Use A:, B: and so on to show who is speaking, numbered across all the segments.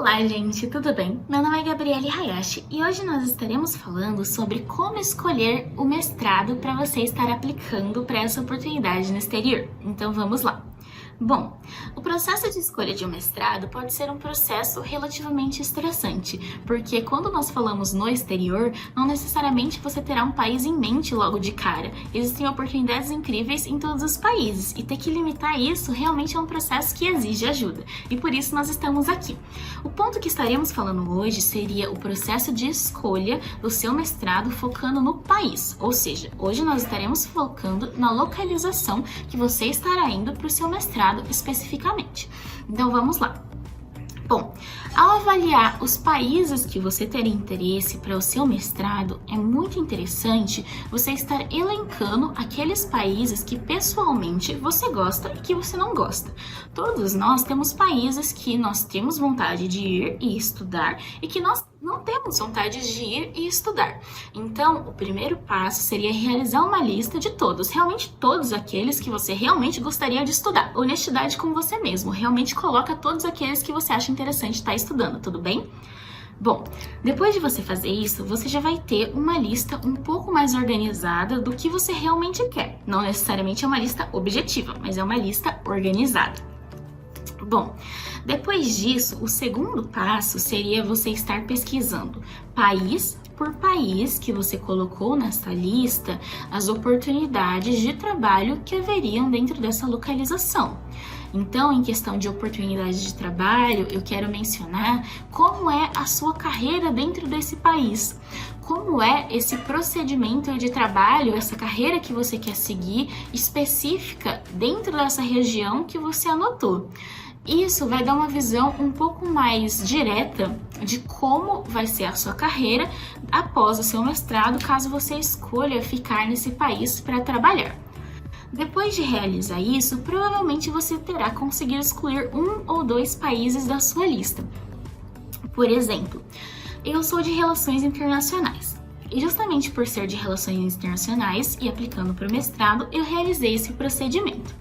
A: Olá, gente, tudo bem? Meu nome é Gabriele Hayashi e hoje nós estaremos falando sobre como escolher o mestrado para você estar aplicando para essa oportunidade no exterior. Então vamos lá. Bom, o processo de escolha de um mestrado pode ser um processo relativamente estressante, porque quando nós falamos no exterior, não necessariamente você terá um país em mente logo de cara. Existem oportunidades incríveis em todos os países e ter que limitar isso realmente é um processo que exige ajuda, e por isso nós estamos aqui. O ponto que estaremos falando hoje seria o processo de escolha do seu mestrado focando no país, ou seja, hoje nós estaremos focando na localização que você estará indo para o seu mestrado especificamente. Então vamos lá. Bom, ao avaliar os países que você teria interesse para o seu mestrado, é muito interessante você estar elencando aqueles países que pessoalmente você gosta e que você não gosta. Todos nós temos países que nós temos vontade de ir e estudar e que nós não temos vontade de ir e estudar. Então, o primeiro passo seria realizar uma lista de todos, realmente todos aqueles que você realmente gostaria de estudar. Honestidade com você mesmo, realmente coloca todos aqueles que você acha interessante estar estudando, tudo bem? Bom, depois de você fazer isso, você já vai ter uma lista um pouco mais organizada do que você realmente quer. Não necessariamente é uma lista objetiva, mas é uma lista organizada. Bom, depois disso, o segundo passo seria você estar pesquisando país por país que você colocou nessa lista as oportunidades de trabalho que haveriam dentro dessa localização. Então, em questão de oportunidades de trabalho, eu quero mencionar como é a sua carreira dentro desse país. Como é esse procedimento de trabalho, essa carreira que você quer seguir específica dentro dessa região que você anotou. Isso vai dar uma visão um pouco mais direta de como vai ser a sua carreira após o seu mestrado, caso você escolha ficar nesse país para trabalhar. Depois de realizar isso, provavelmente você terá conseguido excluir um ou dois países da sua lista. Por exemplo, eu sou de relações internacionais. E justamente por ser de relações internacionais e aplicando para o mestrado, eu realizei esse procedimento.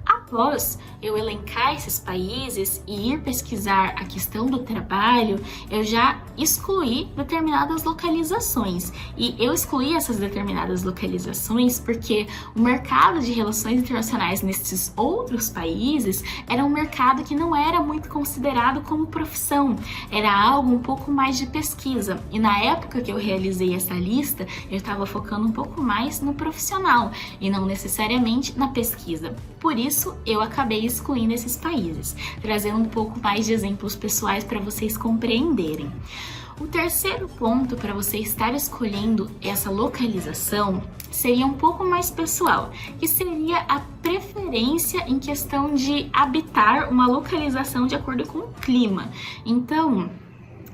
A: Após eu elencar esses países e ir pesquisar a questão do trabalho, eu já excluí determinadas localizações. E eu excluí essas determinadas localizações porque o mercado de relações internacionais nesses outros países era um mercado que não era muito considerado como profissão, era algo um pouco mais de pesquisa. E na época que eu realizei essa lista, eu estava focando um pouco mais no profissional e não necessariamente na pesquisa. Por isso, eu acabei excluindo esses países, trazendo um pouco mais de exemplos pessoais para vocês compreenderem. O terceiro ponto para você estar escolhendo essa localização seria um pouco mais pessoal, que seria a preferência em questão de habitar uma localização de acordo com o clima. Então,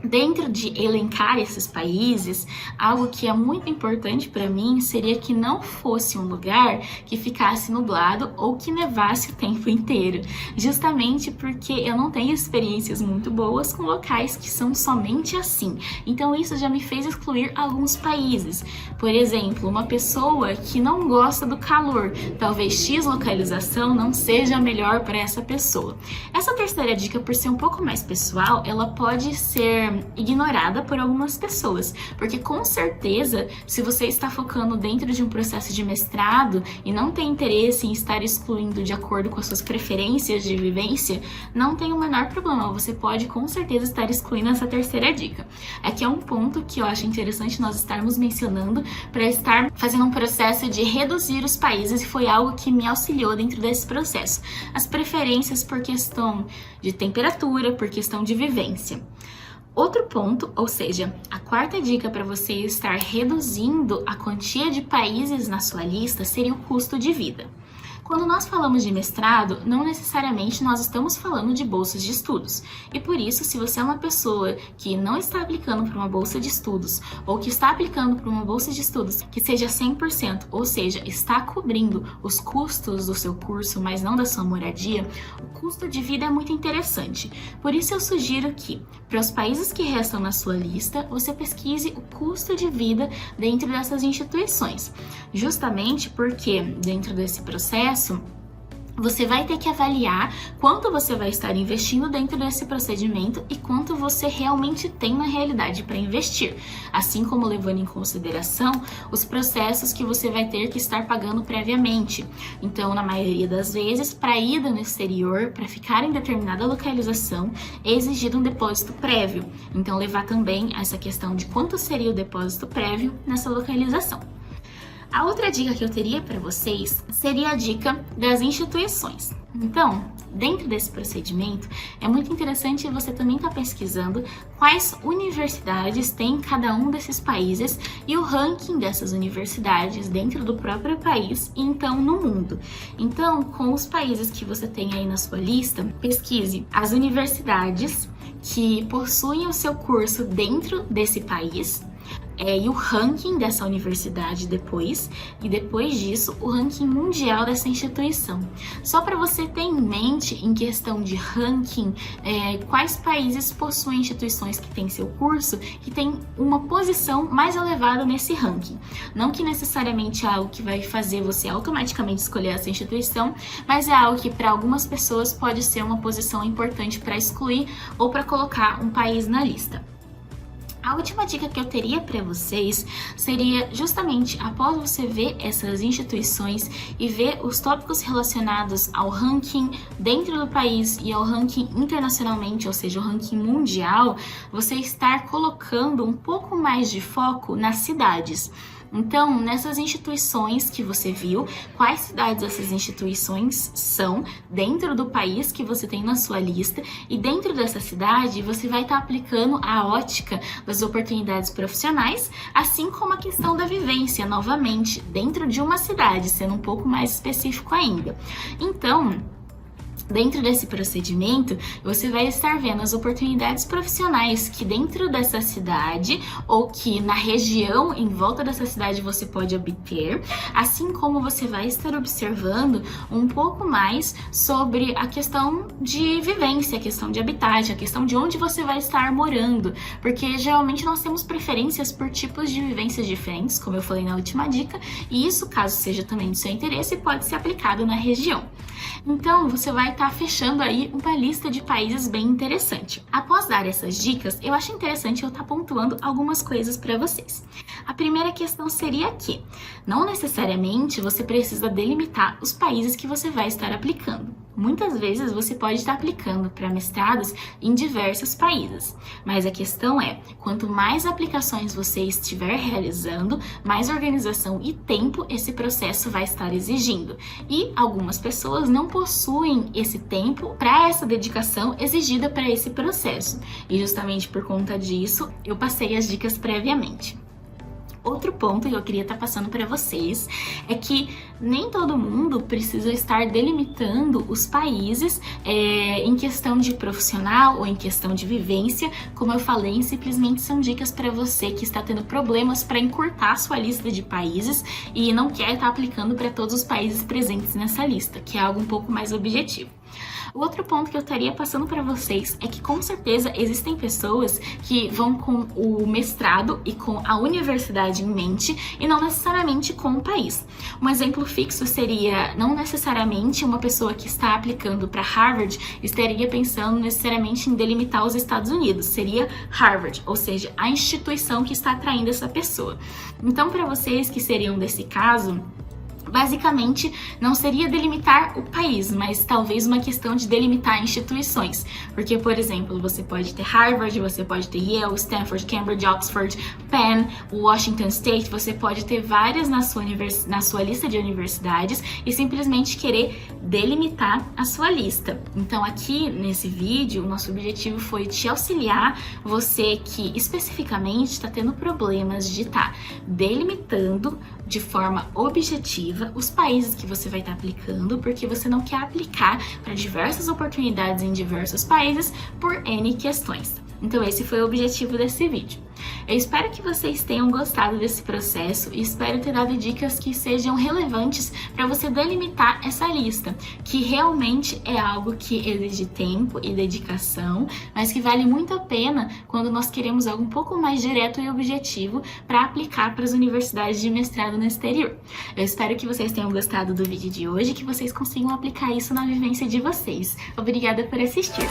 A: dentro de elencar esses países, algo que é muito importante para mim seria que não fosse um lugar que ficasse nublado ou que nevasse o tempo inteiro, justamente porque eu não tenho experiências muito boas com locais que são somente assim. Então isso já me fez excluir alguns países. Por exemplo, uma pessoa que não gosta do calor, talvez X localização não seja a melhor para essa pessoa. Essa terceira dica, por ser um pouco mais pessoal, ela pode ser ignorada por algumas pessoas, porque com certeza, se você está focando dentro de um processo de mestrado e não tem interesse em estar excluindo de acordo com as suas preferências de vivência, não tem o menor problema, você pode com certeza estar excluindo essa terceira dica. Aqui é um ponto que eu acho interessante nós estarmos mencionando para estar fazendo um processo de reduzir os países, e foi algo que me auxiliou dentro desse processo. As preferências por questão de temperatura, por questão de vivência. Outro ponto, ou seja, a quarta dica para você estar reduzindo a quantia de países na sua lista seria o custo de vida. Quando nós falamos de mestrado, não necessariamente nós estamos falando de bolsas de estudos. E por isso, se você é uma pessoa que não está aplicando para uma bolsa de estudos, ou que está aplicando para uma bolsa de estudos que seja 100%, ou seja, está cobrindo os custos do seu curso, mas não da sua moradia, o custo de vida é muito interessante. Por isso eu sugiro que, para os países que restam na sua lista, você pesquise o custo de vida dentro dessas instituições. Justamente porque, dentro desse processo, você vai ter que avaliar quanto você vai estar investindo dentro desse procedimento e quanto você realmente tem na realidade para investir, assim como levando em consideração os processos que você vai ter que estar pagando previamente. Então, na maioria das vezes, para ida no exterior, para ficar em determinada localização, é exigido um depósito prévio. Então, levar também essa questão de quanto seria o depósito prévio nessa localização. A outra dica que eu teria para vocês seria a dica das instituições. Então, dentro desse procedimento, é muito interessante você também estar pesquisando quais universidades tem em cada um desses países e o ranking dessas universidades dentro do próprio país e então no mundo. Então, com os países que você tem aí na sua lista, pesquise as universidades que possuem o seu curso dentro desse país, e o ranking dessa universidade depois, e depois disso o ranking mundial dessa instituição. Só para você ter em mente, em questão de ranking, quais países possuem instituições que têm seu curso que tem uma posição mais elevada nesse ranking. Não que necessariamente é algo que vai fazer você automaticamente escolher essa instituição, mas é algo que para algumas pessoas pode ser uma posição importante para excluir ou para colocar um país na lista. A última dica que eu teria para vocês seria justamente após você ver essas instituições e ver os tópicos relacionados ao ranking dentro do país e ao ranking internacionalmente, ou seja, o ranking mundial, você estar colocando um pouco mais de foco nas cidades. Então, nessas instituições que você viu, quais cidades essas instituições são dentro do país que você tem na sua lista, e dentro dessa cidade você vai estar aplicando a ótica das oportunidades profissionais, assim como a questão da vivência, novamente, dentro de uma cidade, sendo um pouco mais específico ainda. Então, dentro desse procedimento, você vai estar vendo as oportunidades profissionais que dentro dessa cidade ou que na região em volta dessa cidade você pode obter, assim como você vai estar observando um pouco mais sobre a questão de vivência, a questão de habitat, a questão de onde você vai estar morando, porque geralmente nós temos preferências por tipos de vivências diferentes, como eu falei na última dica, e isso, caso seja também do seu interesse, pode ser aplicado na região. Então, você vai estar fechando aí uma lista de países bem interessante. Após dar essas dicas, eu acho interessante eu estar pontuando algumas coisas para vocês. A primeira questão seria que não necessariamente você precisa delimitar os países que você vai estar aplicando. Muitas vezes você pode estar aplicando para mestrados em diversos países, mas a questão é, quanto mais aplicações você estiver realizando, mais organização e tempo esse processo vai estar exigindo. E algumas pessoas não possuem esse tempo para essa dedicação exigida para esse processo. E justamente por conta disso, eu passei as dicas previamente. Outro ponto que eu queria estar passando para vocês é que nem todo mundo precisa estar delimitando os países em questão de profissional ou em questão de vivência. Como eu falei, simplesmente são dicas para você que está tendo problemas para encurtar sua lista de países e não quer estar aplicando para todos os países presentes nessa lista, que é algo um pouco mais objetivo. O outro ponto que eu estaria passando para vocês é que com certeza existem pessoas que vão com o mestrado e com a universidade em mente e não necessariamente com o país. Um exemplo fixo seria não necessariamente uma pessoa que está aplicando para Harvard estaria pensando necessariamente em delimitar os Estados Unidos, seria Harvard, ou seja, a instituição que está atraindo essa pessoa. Então, para vocês que seriam desse caso, basicamente, não seria delimitar o país, mas talvez uma questão de delimitar instituições. Porque, por exemplo, você pode ter Harvard, você pode ter Yale, Stanford, Cambridge, Oxford, Penn, Washington State, você pode ter várias na sua lista de universidades e simplesmente querer delimitar a sua lista. Então, aqui nesse vídeo, o nosso objetivo foi te auxiliar, você que especificamente está tendo problemas de estar delimitando de forma objetiva os países que você vai estar aplicando, porque você não quer aplicar para diversas oportunidades em diversos países por N questões. Então esse foi o objetivo desse vídeo. Eu espero que vocês tenham gostado desse processo e espero ter dado dicas que sejam relevantes para você delimitar essa lista, que realmente é algo que exige tempo e dedicação, mas que vale muito a pena quando nós queremos algo um pouco mais direto e objetivo para aplicar para as universidades de mestrado no exterior. Eu espero que vocês tenham gostado do vídeo de hoje e que vocês consigam aplicar isso na vivência de vocês. Obrigada por assistir!